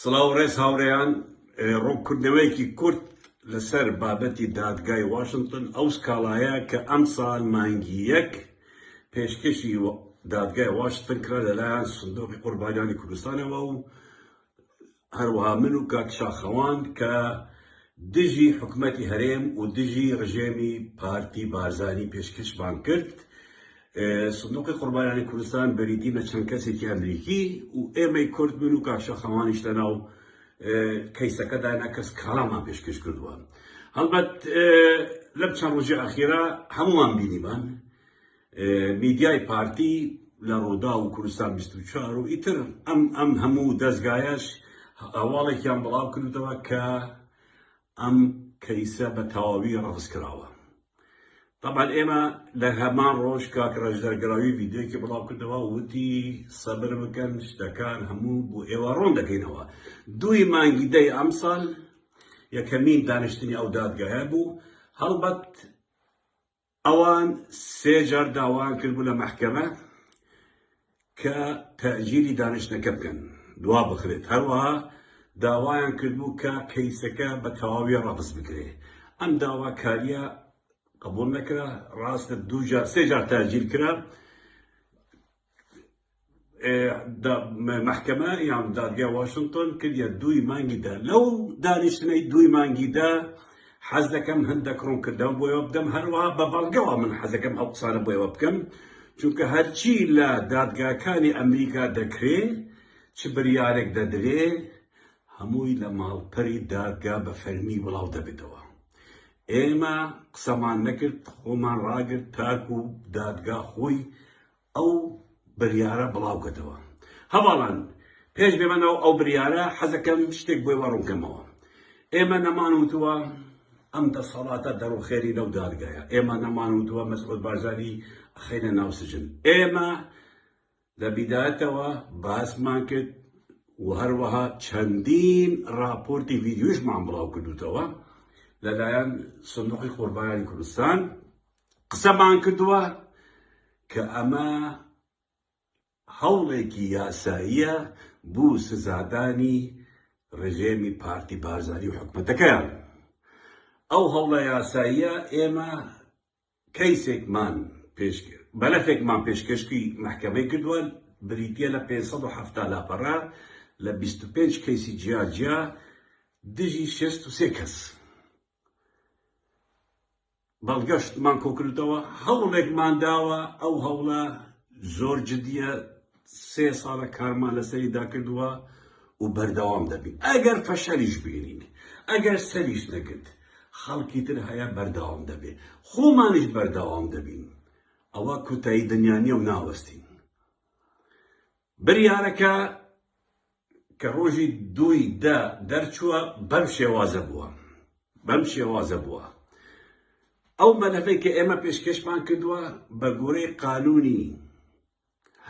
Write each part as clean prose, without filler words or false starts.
سڵاو ڕێز هاوڕێیان ڕوونکردنەوەیەکی کورت لەسەر بابەتی دادگای واشنگتن ئەو سکاڵایە کە ئەم ساڵ مانگی یەک پێشکەشی دادگای واشنگتن کرا لەلایەن سندوقی قوربانیانی کوردستانەوە و هەروەها من و کاک شاخەوان کە دژی حکومەتی هەرێم و دژی ڕژێمی پارتی بارزانی پێشکەشمان کرد. سندوقی قوربانیانی کوردستان بەریدی بە چەند کەسێکی ئەمریکی و ئێمەی کورد بن و کاک شاخەوانیش لەناو کەیسەکەدا کەس کاڵامان پێشکەش کردووە. هەڵبەت لەم چەند ڕۆژی ئەخیرا هەمووان بینیمان میدیای پارتی لە ڕوودا و کوردستان 24 و ئیتر ئەم هەموو دەستگایەش هەواڵێکیان بڵاو کردەوە کە ئەم کەیسە بە تەواوی ڕەفز کراوە. طبعا ئێمە لە هەمان ڕۆژ کاک ڕەشدەرگراوی ڤیدیۆیەکی بڵاو کردەوە و وتی سەبر بکەن شتەکان هەموو بۆ ئێوە ڕۆن دەکەینەوە. دوی مانگی دەی ئەم ساڵ یەکەمین دانیشتنی ئەو دادگایە بوو. هەڵبەت ئەوان سێ جار داوایان کردبوو لە مەحکەمە کە تەئجیلی دانیشتنەکە بکەن، دوا بخرێت. هەروەها داوایان کردبوو کە کەیسەکە بە تەواوی ڕەفز بکرێت. ئەم داواکاریە قبول نەکرا، ڕاستە سێ جار تەئجیل کرا. محکەمە یان دادگای واشنگتن کردیە دوی مانگیدا. لەو دانیشتنەی دوی مانگیدا حەز دەکەم هەندێک ڕوونکردن بۆیەوە بدەم، هەروەها بە بەڵگەوە من حەز دەکەم ئەو قسانە بۆیەوە بکەم، چونکە هەرچی لە دادگاکانی ئەمریکا دەکرێت چ بریارێک دەدرێ هەمووی لە ماڵپەری دادگا بە فەرمی بڵاو دەبێتەوە. ئێمە قسەمان نەکرد، خۆمان ڕاگرت تاکو و دادگا خۆی ئەو بریارە بڵاو کردەوە. هەواڵان پێش بێمەنەوە ئەو بریارە حەزەکەم شتێک بۆی وەڕوونکەمەوە. ئێمە نەمانوتووە ئەم دەسەڵاتە دەڕوخێری لەو دادگایە، ئێمە نەمانوتووە مەسعود بارزانی ئەخەینە ناو سجن. ئێمە لە بیدایەتەوە باسمان کرد و هەروەها چەندین راپۆرتی ڤیدیۆشمان بڵاو کردوتەوە لەلایەن سندوقی قوربانیانی کوردستان. قسەمان کردووە کە ئەمە هەوڵێکی یاساییە بۆ سزادانی ڕژێمی پارتی بارزانی و حکومەتەکەیان. ئەو هەوڵە یاساییە ئێمە کەیسێکمان بەلەفێکمان پێشکەشی محکەمەی کردووە، بریتیە لە 570 لاپەڕە لە 25 کەیسی جیا دژی 63 کەس. بەڵگەشتمان کۆکردەوە، هەوڵێکمان داوە، ئەو هەوڵە زۆر جدیە، 3 ساڵە کارمان لەسەریدا کردووە و بەردەوام دەبین. ئەگەر فەشەلیش بینین، ئەگەر سەریش نەکرد، خەڵکی تر هەیە بەردەوام دەبێ، خۆمانیش بەردەوام دەبین. ئەوە کوتایی دنیانیە و ناوەستین. بریارەکە کە ڕۆژی 2 دەرچووە بەم شێوازە بووە. ئەو مەلەفەی کە ئێمە پێشکەشمان کردووە بە گوێرەی قانونی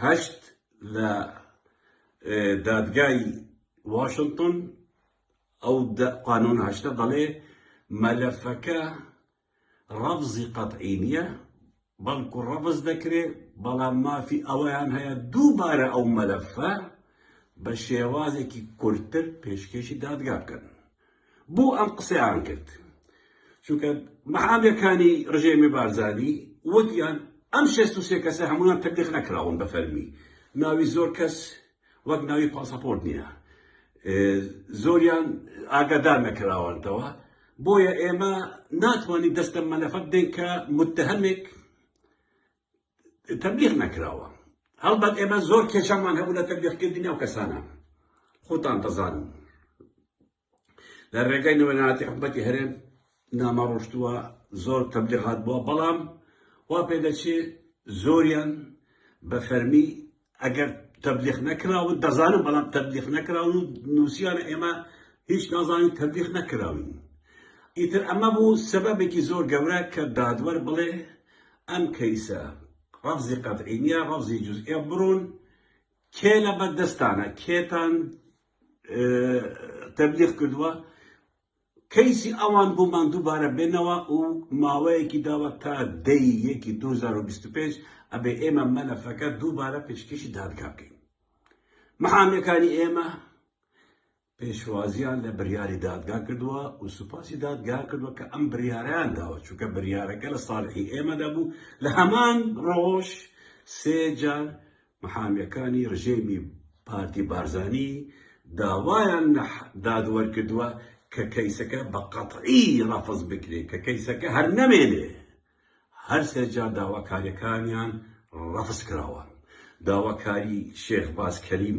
8 لە دادگای واشنگتن، ئەو قانون 8 دەڵێ مەلەفەکە ڕەفزی قەتعی نییە، بەڵکو ڕەفز دەکرێت، بەڵام مافی ئەوەیان هەیە دووبارە ئەو مەلەفە بە شێوازێکی کورتتر پێشکەشی دادگا بکەن. بۆ ئەم قسەیان کرد، چونکە مەحامەکانی ڕژێمی بارزانی وتیان ئەم 63 کەسە هەمویان تەبلیغ نەکراون بە فەرمی. ناوی زۆر کەس وەک ناوی پاسەپۆرت نییە، زۆریان ئاگادار نەکراوەتەوە. بۆیە ئێمە ناتوانین دەستە مەلەفە بدەین کە متهەمێک تەبلیغ نەکراوە. هەڵبەت ئێمە زۆر کێشەمان هەبوو لە تەبلیغکردنی ئەو کەسانە، خۆتان دەزانن. لە ڕێگای نوێنەراتی حکومەتی هەرێم نامەڕۆشتووە، زۆر تەبلیغات بووە، بەڵام وا پێدەچێت زۆریان بە فەرمی ئەگەر تەبلیغ نەکراون دەزانم، بەڵام تەبلیغ نەکراون و نووسیانە ئێمە هیچ نازانین تەبلیغ نەکراوین. ئیتر ئەمە بوو سەبەبێکی زۆر گەورە کە دادوەر بڵێ ئەم کەیسە ڕەفزی قەتعی نییە، ڕەفزی جوزئیە، بڕۆن کێ لە بەردەستانە، کێتان تەبلیغ کردووە، کەیسی ئەوان بوومان دووبارە بێنەوە و ماوەیەکی داوە تا 10/1/2025 ئەبێ ئێمە مەلەفەکە دووبارە پێشکەشی دادگا بکەین. مەحامەکانی ئێمە پێشوازیان لە بڕیاری دادگا کردووە و سوپاسی دادگا کردووە کە ئەم بڕیارەیان داوە، چونکە بڕیارەکە لە ساڵحی ئێمەدا بوو. لە هەمان ڕۆژ 3 جار محامیەکانی ڕژێمی پارتی بارزانی داوایان دادوەرکردووە کە کەیسەکە بە قەتعی ڕەفز بکرێت، کە کەیسەکە هەر نەمێنێ. هەر 3 جار داواکاریەکانیان ڕەفز کراوە. داواکاری شێخ باز کەریم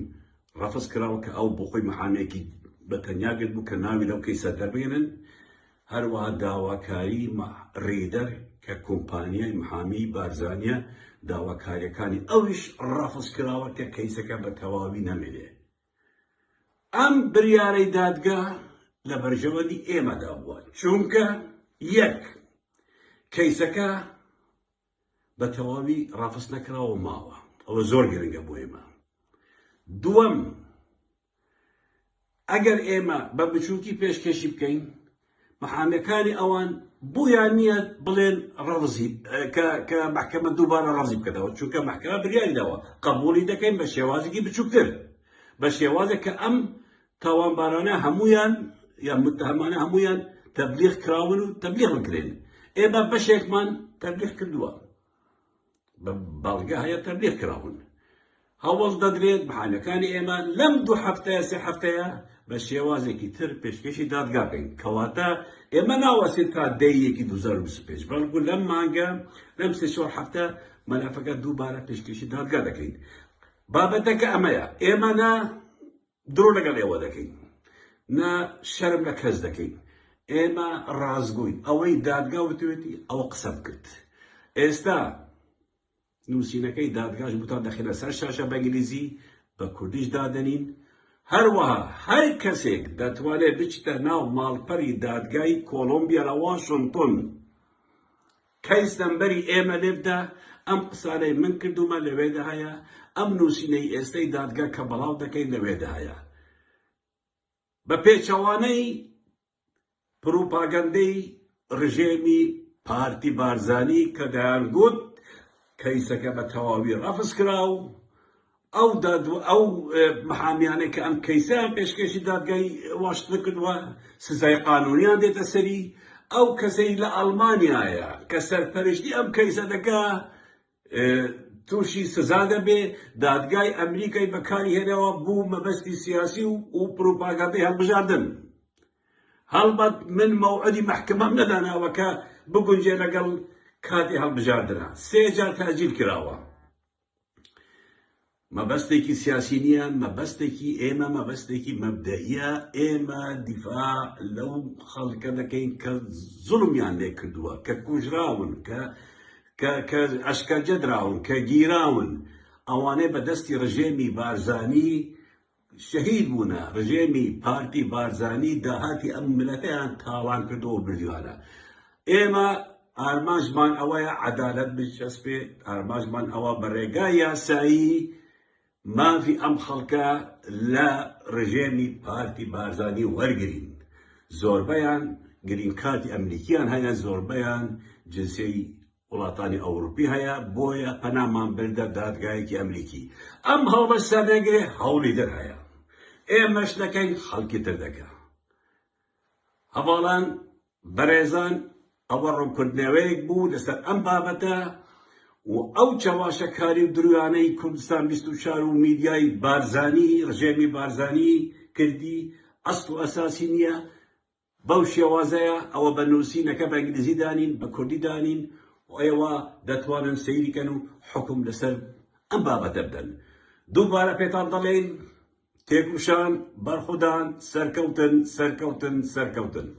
ڕەفز کراوە کە ئەو بۆ خۆی محامەیەکی بەتەنیا گرت بوو کە ناوی لەو کەیسە دەربێنن. هەروەها داواکاری ڕێدەر کە کۆمپانیای محامی بارزانیە داواکاریەکانی ئەویش ڕەفز کراوە کە کەیسەکە بە تەواوی نەمێنێ. ئەم بڕیارەی دادگا لە بەرژەوەندی ئێمەدا بووە، چونکە یەک کەیسەکە بە تەواوی ڕەفز نەکراوە ماوە، ئەوە زۆر گرنگە بۆ ئێمە. دووەم، ئەگەر ئێمە بە بچووکی پێشکەشی بکەین، محامەکانی ئەوان بۆیان نییە بڵێن ڕەفزی کە محکەمە دووبارە ڕەفزی بکەتەوە، چونکە محکەمە بڕیاری داوە قبوڵی دەکەین بە شێوازێکی بچووکتر، بە شێوازێک کە ئەم تاوانبارانە هەمویان یا متهمانە هەمویان تەبلیغ کراون و تەبلیغ بکرێن. ئێمە بەشێکمان تەبلیغ کردووە، بە بەڵگە هەیە تەبلیغ کراون. هەوڵ دەدرێت محامەکانی ئێمە لەم 2 هەفتەیە 3 هەفتەیە بە شێوازێکی تر پێشکەشی دادگا بکەین، کەواتە ئێمە ناوەسێت تا دەیەکی 2025، بەڵکو لەم مانگە لەم 3-4 هەفتە مەلەفەکە دووبارە پێشکەشی دادگا دەکەین. بابەتەکە ئەمەیە، ئێمە نا درۆ لەگەڵ ئێوە دەکەین، نا شەرم لە کەس دەکەین، ئێمە ڕازگۆین. ئەوەی دادگا وتوێتی ئەوە قسە بکرد. ئێستا نووسینەکەی دادگاش بوتان دەخێنە سەر شاشە بە ئینگلیزی، بە کوردیش دادەنین. هەروەها هەر کەسێک دەتوانێت بچتە ناو ماڵپەری دادگای کۆلۆمبیا لە واشنتن، کەیس نەمبەری ئێمە لێبدا، ئەم قسانەی من کردومە لەوێدا هەیە، ئەم نووسینەی ئێستای دادگا کە بەڵاو دەکەین لەوێدا هەیە. بە پێچەوانەی پروپاگەندەی ڕژێمی پارتی بارزانی کە دەیانگوت کەیسەکە بە تەواوی ڕەفز کراو، ئەو محامیانەی کە ئەم کەیسەیان پێشکەشی دادگای واشنتن کردووە سزای قانونیان دێتە سەری، ئەو کەسەی لە ئەڵمانیایە کە سەرپەرشتی ئەم کەیسە دەکا تووشی سزا دەبێ، دادگای ئەمریکای بەکاری هێنەوە بوو مەبەستی سیاسی و پروپاگەندەی هەڵبژاردن. هەڵبەت من مەوعدی محکەمەم نەداناوە کە بگونجێ لەگەڵ کاتی هەڵبژاردنە، 3 جار تاجیل کراوە. مەبەستێکی سیاسی نییە، مەبەستێکی ئێمە مەبەستێکی مەبدەئیە. ئێمە دیفاع لەو خەڵکە دەکەین کە زوڵمیان لێ کردووە، کە کوژراون، کە ئەشکەنجە دراون، کە گیراون. ئەوانەی بەدەستی ڕژێمی بارزانی شەهید بوونە. ڕژێمی پارتی بارزانی داهاتی ئەم ملەتەیان تاوان کردەوە و بردووانە. ئێمە ئارمانجمان ئەوەیە عەدالەت بچەسپێ، ئارمانجمان ئەوە بە ڕێگای یاسایی مافی ئەم خەڵکە لە ڕژێمی پارتی بارزانی وەرگرین. زۆربەیان گرین کارتی ئەمریکیان هەیە، زۆربەیان جنسیەی وڵاتانی ئەوروپی هەیە، بۆیە پەنامان بردە دادگایەکی ئەمریکی. ئەم هەوڵە سەردەگرێ هەوڵی در هەیە، ئێمەش دەکەین، خەڵکی تر دەکە. هەواڵان بەڕێزان، ئەوە ڕوونکردنەوەیەک بوو لەسەر ئەم بابەتە و ئەو چاواشەکاری و درویانەی کوردستان 24 و میدیای بارزانی ڕژێمی بارزانی کردی ئەسڵ و ئەساسی نییە. بەو شێوازەیە ئەوە بە نووسینەکە بە ئینگلیزی دانین، بە کوردی دانین و ئێوە دەتوانن سەیریکەن و حکم لەسەر ئەم بابەتە بدەن. دووبارە پێتان دەڵێن تێکوشان، بەرخودان، سەرکەوتن، سەرکەوتن، سەرکەوتن.